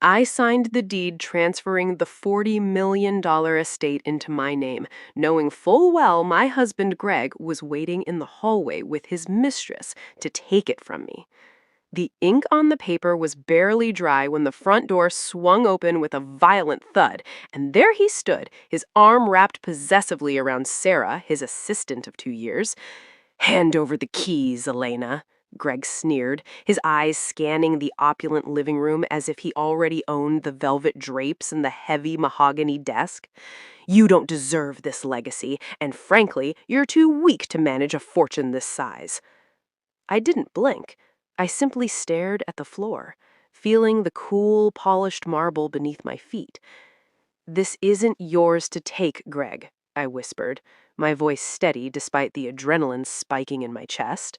I signed the deed transferring the $40 million estate into my name, knowing full well my husband Greg was waiting in the hallway with his mistress to take it from me. The ink on the paper was barely dry when the front door swung open with a violent thud, and there he stood, his arm wrapped possessively around Sarah, his assistant of 2 years. "Hand over the keys, Elena," Greg sneered, his eyes scanning the opulent living room as if he already owned the velvet drapes and the heavy mahogany desk. "You don't deserve this legacy, and frankly, you're too weak to manage a fortune this size." I didn't blink. I simply stared at the floor, feeling the cool, polished marble beneath my feet. "This isn't yours to take, Greg," I whispered, my voice steady despite the adrenaline spiking in my chest.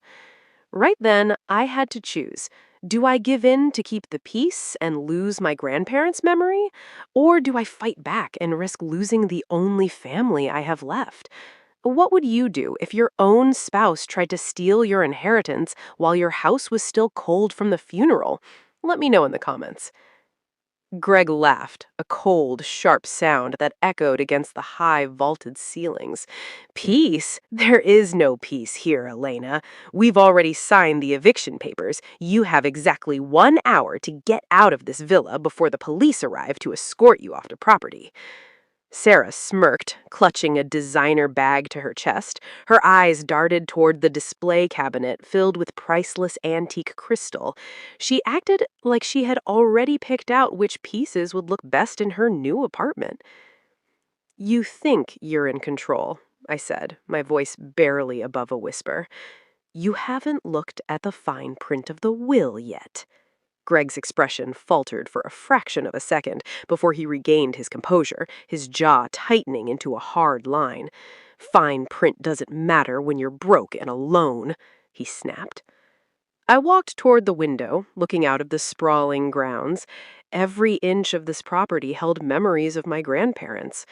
Right then, I had to choose. Do I give in to keep the peace and lose my grandparents' memory? Or do I fight back and risk losing the only family I have left? What would you do if your own spouse tried to steal your inheritance while your house was still cold from the funeral? Let me know in the comments. Greg laughed, a cold, sharp sound that echoed against the high, vaulted ceilings. "Peace? There is no peace here, Elena. We've already signed the eviction papers. You have exactly 1 hour to get out of this villa before the police arrive to escort you off to property." Sarah smirked, clutching a designer bag to her chest. Her eyes darted toward the display cabinet filled with priceless antique crystal. She acted like she had already picked out which pieces would look best in her new apartment. "You think you're in control," I said, my voice barely above a whisper. "You haven't looked at the fine print of the will yet." Greg's expression faltered for a fraction of a second before he regained his composure, his jaw tightening into a hard line. "Fine print doesn't matter when you're broke and alone," he snapped. I walked toward the window, looking out of the sprawling grounds. Every inch of this property held memories of my grandparents.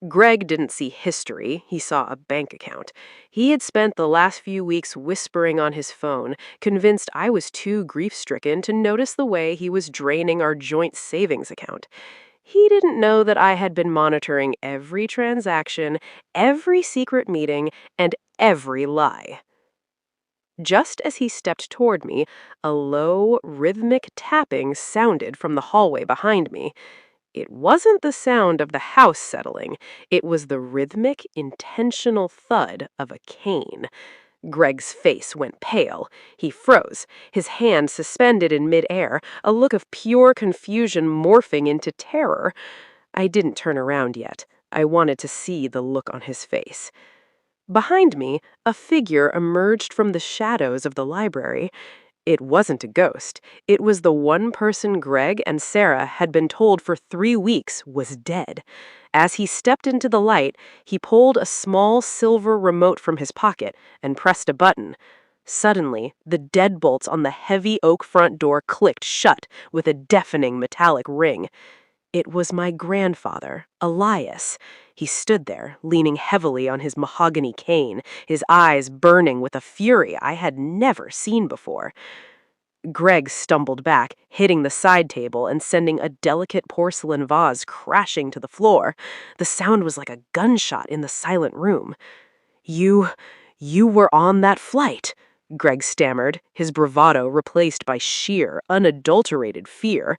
Greg didn't see history, he saw a bank account. He had spent the last few weeks whispering on his phone, convinced I was too grief-stricken to notice the way he was draining our joint savings account. He didn't know that I had been monitoring every transaction, every secret meeting, and every lie. Just as he stepped toward me, a low, rhythmic tapping sounded from the hallway behind me. It wasn't the sound of the house settling. It was the rhythmic, intentional thud of a cane. Greg's face went pale. He froze, his hand suspended in midair, a look of pure confusion morphing into terror. I didn't turn around yet. I wanted to see the look on his face. Behind me, a figure emerged from the shadows of the library. It wasn't a ghost. It was the one person Greg and Sarah had been told for 3 weeks was dead. As he stepped into the light, he pulled a small silver remote from his pocket and pressed a button. Suddenly, the deadbolts on the heavy oak front door clicked shut with a deafening metallic ring. It was my grandfather, Elias. He stood there, leaning heavily on his mahogany cane, his eyes burning with a fury I had never seen before. Greg stumbled back, hitting the side table and sending a delicate porcelain vase crashing to the floor. The sound was like a gunshot in the silent room. You were on that flight," Greg stammered, his bravado replaced by sheer, unadulterated fear.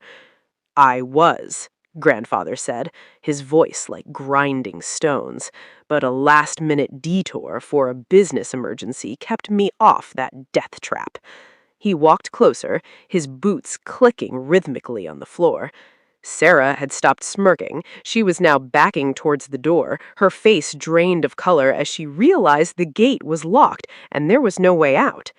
"I was," Grandfather said, his voice like grinding stones, "but a last-minute detour for a business emergency kept me off that death trap." He walked closer, his boots clicking rhythmically on the floor. Sarah had stopped smirking. She was now backing towards the door, her face drained of color as she realized the gate was locked and there was no way out.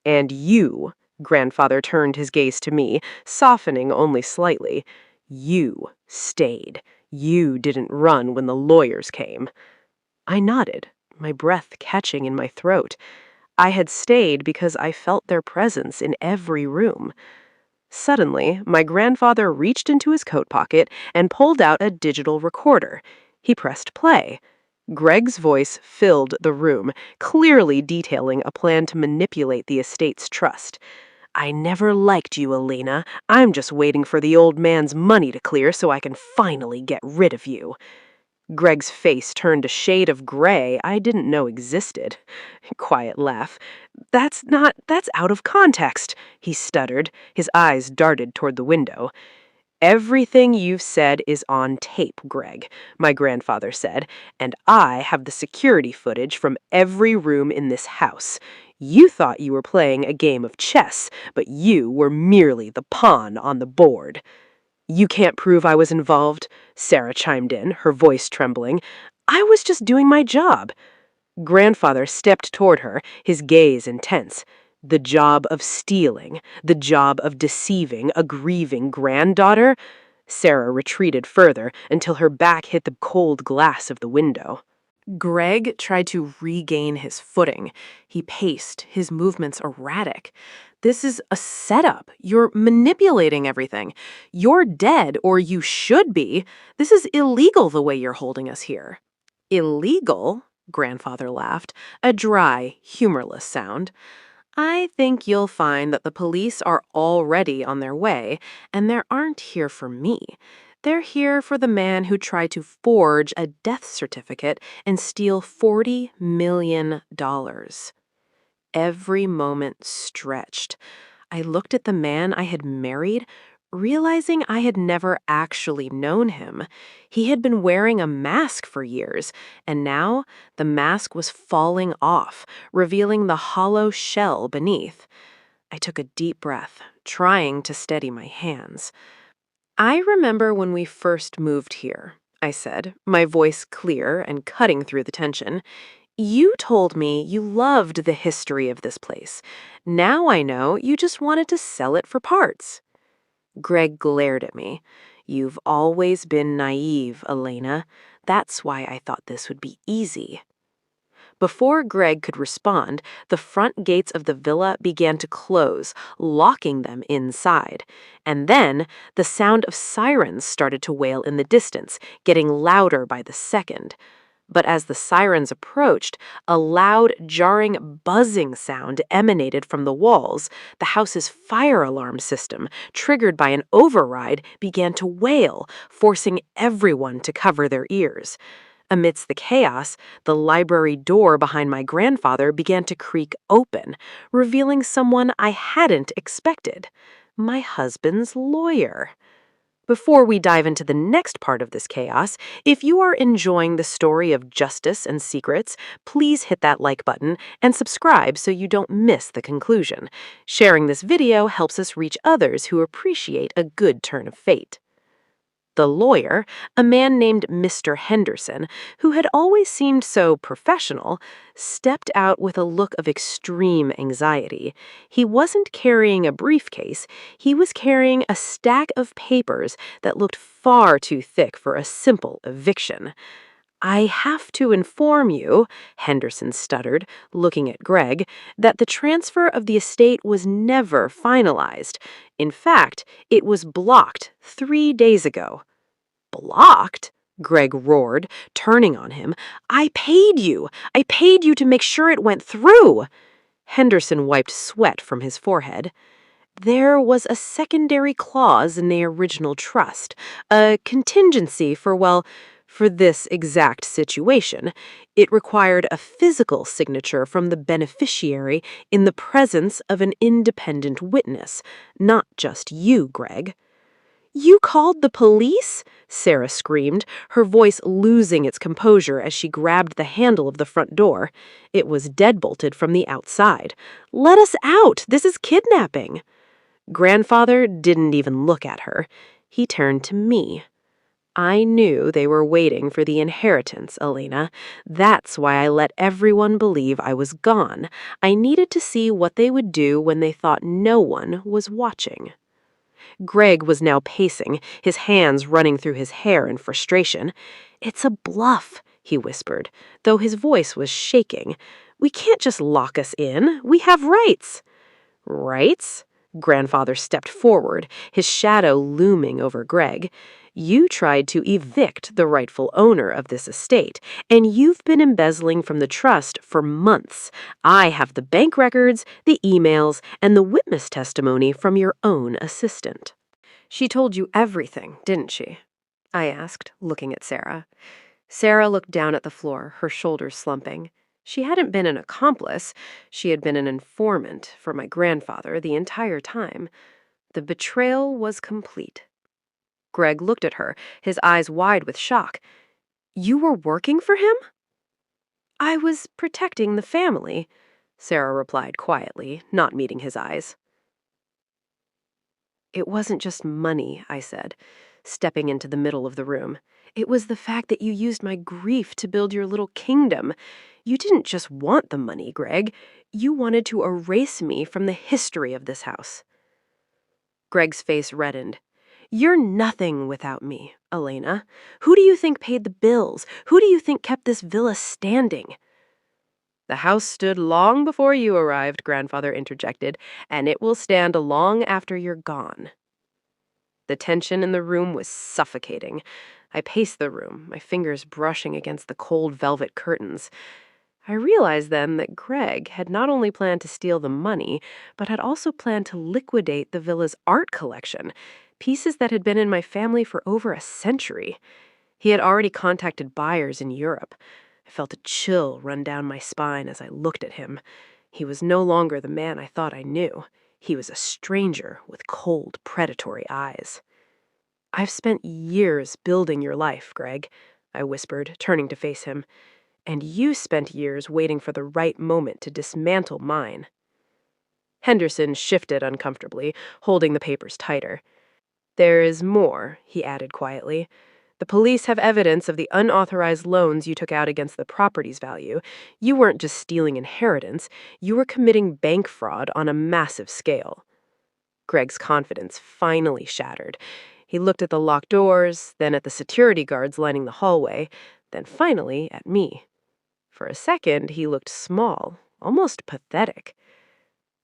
"And you," Grandfather turned his gaze to me, softening only slightly, "you stayed. You didn't run when the lawyers came." I nodded, my breath catching in my throat. I had stayed because I felt their presence in every room. Suddenly, my grandfather reached into his coat pocket and pulled out a digital recorder. He pressed play. Greg's voice filled the room, clearly detailing a plan to manipulate the estate's trust. I never liked you, Elena. I'm just waiting for the old man's money to clear so I can finally get rid of you. Greg's face turned a shade of gray I didn't know existed. Quiet laugh. That's out of context, he stuttered. His eyes darted toward the window. Everything you've said is on tape, Greg, my grandfather said, and I have the security footage from every room in this house. You thought you were playing a game of chess, but you were merely the pawn on the board. You can't prove I was involved, Sarah chimed in, her voice trembling. I was just doing my job. Grandfather stepped toward her, his gaze intense. The job of stealing, the job of deceiving a grieving granddaughter? Sarah retreated further until her back hit the cold glass of the window. Greg tried to regain his footing. He paced, his movements erratic. This is a setup. You're manipulating everything. You're dead, or you should be. This is illegal the way you're holding us here. Illegal? Grandfather laughed, a dry, humorless sound. I think you'll find that the police are already on their way, and they aren't here for me. They're here for the man who tried to forge a death certificate and steal $40 million. Every moment stretched. I looked at the man I had married, realizing I had never actually known him. He had been wearing a mask for years, and now the mask was falling off, revealing the hollow shell beneath. I took a deep breath, trying to steady my hands. I remember when we first moved here, I said, my voice clear and cutting through the tension. You told me you loved the history of this place. Now I know you just wanted to sell it for parts. Greg glared at me. You've always been naive, Elena. That's why I thought this would be easy. Before Greg could respond, the front gates of the villa began to close, locking them inside. And then the sound of sirens started to wail in the distance, getting louder by the second. But as the sirens approached, a loud, jarring, buzzing sound emanated from the walls. The house's fire alarm system, triggered by an override, began to wail, forcing everyone to cover their ears. Amidst the chaos, the library door behind my grandfather began to creak open, revealing someone I hadn't expected. My husband's lawyer. Before we dive into the next part of this chaos, if you are enjoying the story of justice and secrets, please hit that like button and subscribe so you don't miss the conclusion. Sharing this video helps us reach others who appreciate a good turn of fate. The lawyer, a man named Mr. Henderson, who had always seemed so professional, stepped out with a look of extreme anxiety. He wasn't carrying a briefcase, he was carrying a stack of papers that looked far too thick for a simple eviction. I have to inform you, Henderson stuttered, looking at Greg, that the transfer of the estate was never finalized. In fact, it was blocked 3 days ago. Blocked? Greg roared, turning on him. I paid you! I paid you to make sure it went through! Henderson wiped sweat from his forehead. There was a secondary clause in the original trust, a contingency for this exact situation. It required a physical signature from the beneficiary in the presence of an independent witness, not just you, Greg. You called the police? Sarah screamed, her voice losing its composure as she grabbed the handle of the front door. It was deadbolted from the outside. Let us out! This is kidnapping! Grandfather didn't even look at her. He turned to me. I knew they were waiting for the inheritance, Elena. That's why I let everyone believe I was gone. I needed to see what they would do when they thought no one was watching. Greg was now pacing, his hands running through his hair in frustration. It's a bluff, he whispered, though his voice was shaking. We can't just lock us in. We have rights. Rights? Grandfather stepped forward, his shadow looming over Greg. You tried to evict the rightful owner of this estate, and you've been embezzling from the trust for months. I have the bank records, the emails, and the witness testimony from your own assistant. She told you everything, didn't she? I asked, looking at Sarah. Sarah looked down at the floor, her shoulders slumping. She hadn't been an accomplice. She had been an informant for my grandfather the entire time. The betrayal was complete. Greg looked at her, his eyes wide with shock. You were working for him? I was protecting the family, Sarah replied quietly, not meeting his eyes. It wasn't just money, I said, stepping into the middle of the room. It was the fact that you used my grief to build your little kingdom. You didn't just want the money, Greg. You wanted to erase me from the history of this house. Greg's face reddened. You're nothing without me, Elena. Who do you think paid the bills? Who do you think kept this villa standing? The house stood long before you arrived, Grandfather interjected, and it will stand long after you're gone. The tension in the room was suffocating. I paced the room, my fingers brushing against the cold velvet curtains. I realized then that Greg had not only planned to steal the money, but had also planned to liquidate the villa's art collection, pieces that had been in my family for over a century. He had already contacted buyers in Europe. I felt a chill run down my spine as I looked at him. He was no longer the man I thought I knew. He was a stranger with cold, predatory eyes. I've spent years building your life, Greg, I whispered, turning to face him. And you spent years waiting for the right moment to dismantle mine. Henderson shifted uncomfortably, holding the papers tighter. There is more, he added quietly. The police have evidence of the unauthorized loans you took out against the property's value. You weren't just stealing inheritance, you were committing bank fraud on a massive scale. Greg's confidence finally shattered. He looked at the locked doors, then at the security guards lining the hallway, then finally at me. For a second, he looked small, almost pathetic.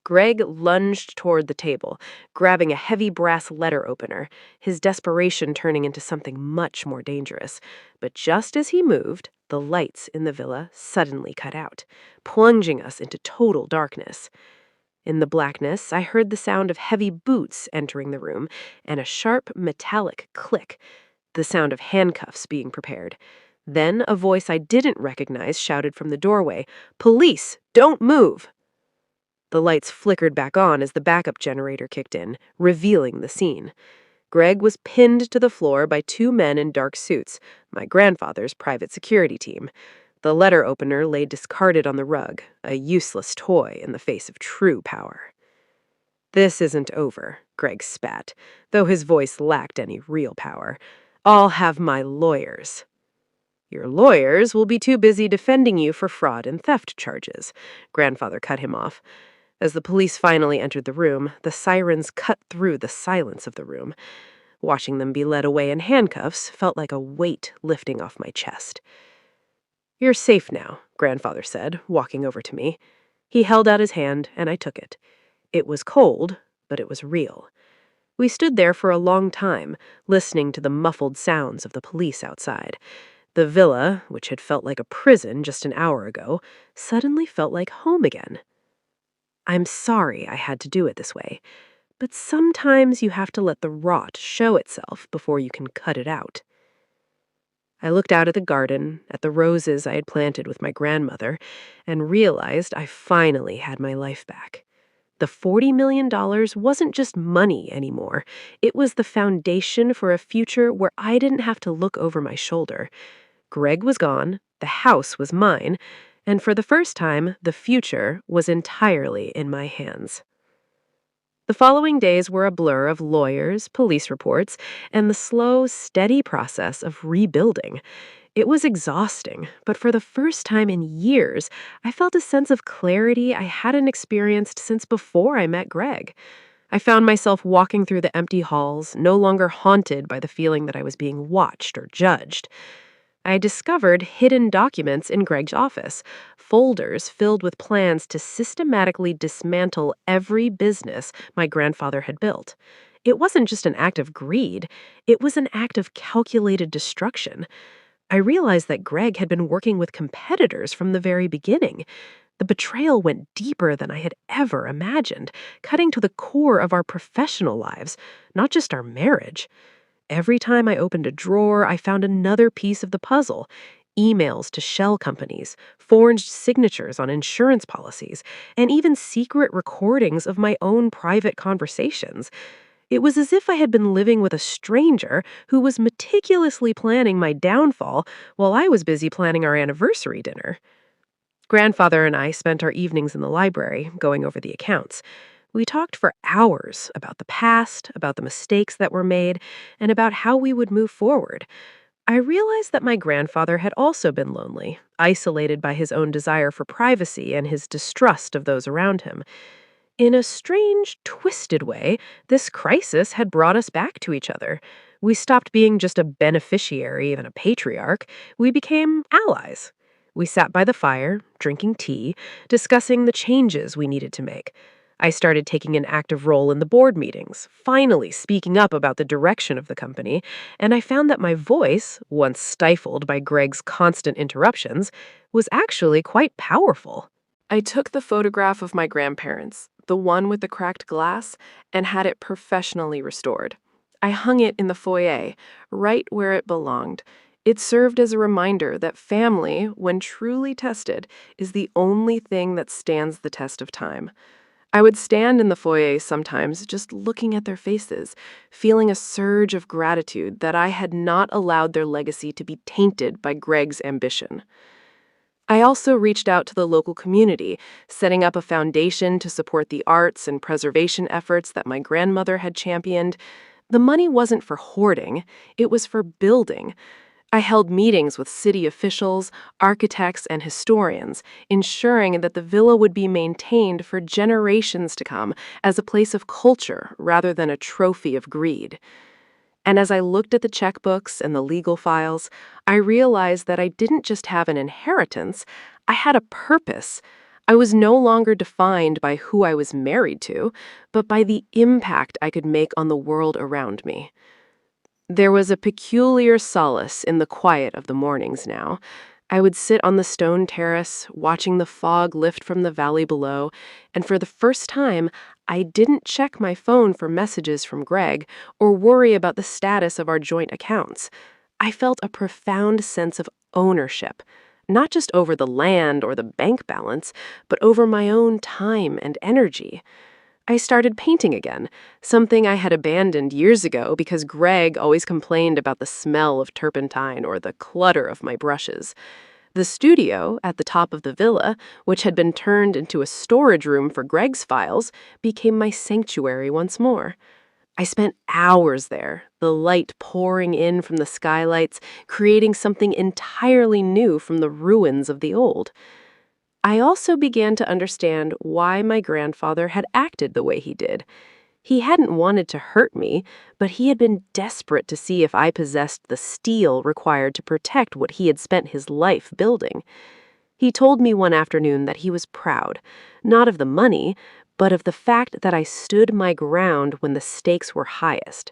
Greg lunged toward the table, grabbing a heavy brass letter opener, his desperation turning into something much more dangerous. But just as he moved, the lights in the villa suddenly cut out, plunging us into total darkness. In the blackness, I heard the sound of heavy boots entering the room and a sharp metallic click, the sound of handcuffs being prepared. Then a voice I didn't recognize shouted from the doorway, "Police, don't move!" The lights flickered back on as the backup generator kicked in, revealing the scene. Greg was pinned to the floor by two men in dark suits, my grandfather's private security team. The letter opener lay discarded on the rug, a useless toy in the face of true power. This isn't over, Greg spat, though his voice lacked any real power. I'll have my lawyers. Your lawyers will be too busy defending you for fraud and theft charges, Grandfather cut him off. As the police finally entered the room, the sirens cut through the silence of the room. Watching them be led away in handcuffs felt like a weight lifting off my chest. You're safe now, Grandfather said, walking over to me. He held out his hand, and I took it. It was cold, but it was real. We stood there for a long time, listening to the muffled sounds of the police outside. The villa, which had felt like a prison just an hour ago, suddenly felt like home again. I'm sorry I had to do it this way, but sometimes you have to let the rot show itself before you can cut it out. I looked out at the garden, at the roses I had planted with my grandmother, and realized I finally had my life back. The $40 million wasn't just money anymore. It was the foundation for a future where I didn't have to look over my shoulder. Greg was gone, the house was mine, and for the first time, the future was entirely in my hands. The following days were a blur of lawyers, police reports, and the slow, steady process of rebuilding. It was exhausting, but for the first time in years, I felt a sense of clarity I hadn't experienced since before I met Greg. I found myself walking through the empty halls, no longer haunted by the feeling that I was being watched or judged. I discovered hidden documents in Greg's office, folders filled with plans to systematically dismantle every business my grandfather had built. It wasn't just an act of greed, it was an act of calculated destruction. I realized that Greg had been working with competitors from the very beginning. The betrayal went deeper than I had ever imagined, cutting to the core of our professional lives, not just our marriage. Every time I opened a drawer, I found another piece of the puzzle. Emails to shell companies, forged signatures on insurance policies, and even secret recordings of my own private conversations. It was as if I had been living with a stranger who was meticulously planning my downfall while I was busy planning our anniversary dinner. Grandfather and I spent our evenings in the library, going over the accounts. We talked for hours about the past, about the mistakes that were made, and about how we would move forward. I realized that my grandfather had also been lonely, isolated by his own desire for privacy and his distrust of those around him. In a strange, twisted way, this crisis had brought us back to each other. We stopped being just a beneficiary and a patriarch. We became allies. We sat by the fire, drinking tea, discussing the changes we needed to make. I started taking an active role in the board meetings, finally speaking up about the direction of the company, and I found that my voice, once stifled by Greg's constant interruptions, was actually quite powerful. I took the photograph of my grandparents, the one with the cracked glass, and had it professionally restored. I hung it in the foyer, right where it belonged. It served as a reminder that family, when truly tested, is the only thing that stands the test of time. I would stand in the foyer sometimes just looking at their faces, feeling a surge of gratitude that I had not allowed their legacy to be tainted by Greg's ambition. I also reached out to the local community, setting up a foundation to support the arts and preservation efforts that my grandmother had championed. The money wasn't for hoarding, it was for building. I held meetings with city officials, architects, and historians, ensuring that the villa would be maintained for generations to come as a place of culture rather than a trophy of greed. And as I looked at the checkbooks and the legal files, I realized that I didn't just have an inheritance, I had a purpose. I was no longer defined by who I was married to, but by the impact I could make on the world around me. There was a peculiar solace in the quiet of the mornings now. I would sit on the stone terrace, watching the fog lift from the valley below, and for the first time, I didn't check my phone for messages from Greg or worry about the status of our joint accounts. I felt a profound sense of ownership, not just over the land or the bank balance, but over my own time and energy. I started painting again, something I had abandoned years ago because Greg always complained about the smell of turpentine or the clutter of my brushes. The studio at the top of the villa, which had been turned into a storage room for Greg's files, became my sanctuary once more. I spent hours there, the light pouring in from the skylights, creating something entirely new from the ruins of the old. I also began to understand why my grandfather had acted the way he did. He hadn't wanted to hurt me, but he had been desperate to see if I possessed the steel required to protect what he had spent his life building. He told me one afternoon that he was proud, not of the money, but of the fact that I stood my ground when the stakes were highest.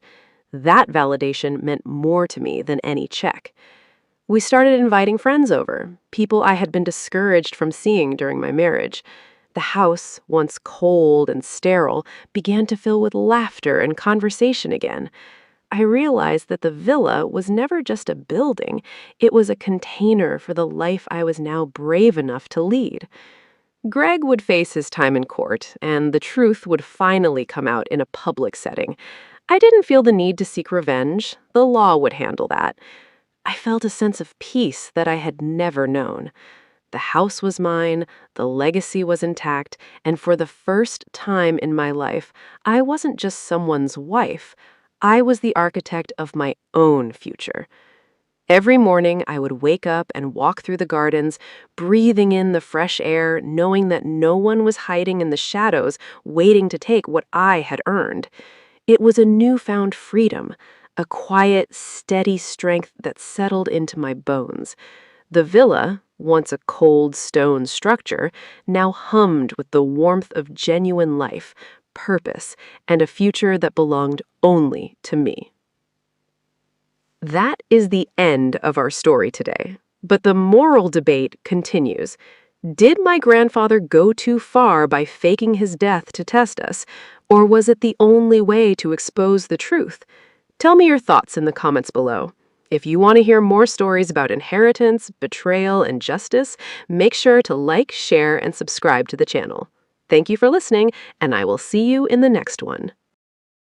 That validation meant more to me than any check. We started inviting friends over, people I had been discouraged from seeing during my marriage. The house, once cold and sterile, began to fill with laughter and conversation again. I realized that the villa was never just a building, it was a container for the life I was now brave enough to lead. Greg would face his time in court, and the truth would finally come out in a public setting. I didn't feel the need to seek revenge. The law would handle that. I felt a sense of peace that I had never known. The house was mine, the legacy was intact, and for the first time in my life, I wasn't just someone's wife. I was the architect of my own future. Every morning, I would wake up and walk through the gardens, breathing in the fresh air, knowing that no one was hiding in the shadows, waiting to take what I had earned. It was a newfound freedom, a quiet, steady strength that settled into my bones. The villa, once a cold stone structure, now hummed with the warmth of genuine life, purpose, and a future that belonged only to me. That is the end of our story today. But the moral debate continues. Did my grandfather go too far by faking his death to test us, or was it the only way to expose the truth? Tell me your thoughts in the comments below. If you want to hear more stories about inheritance, betrayal, and justice, make sure to like, share, and subscribe to the channel. Thank you for listening, and I will see you in the next one.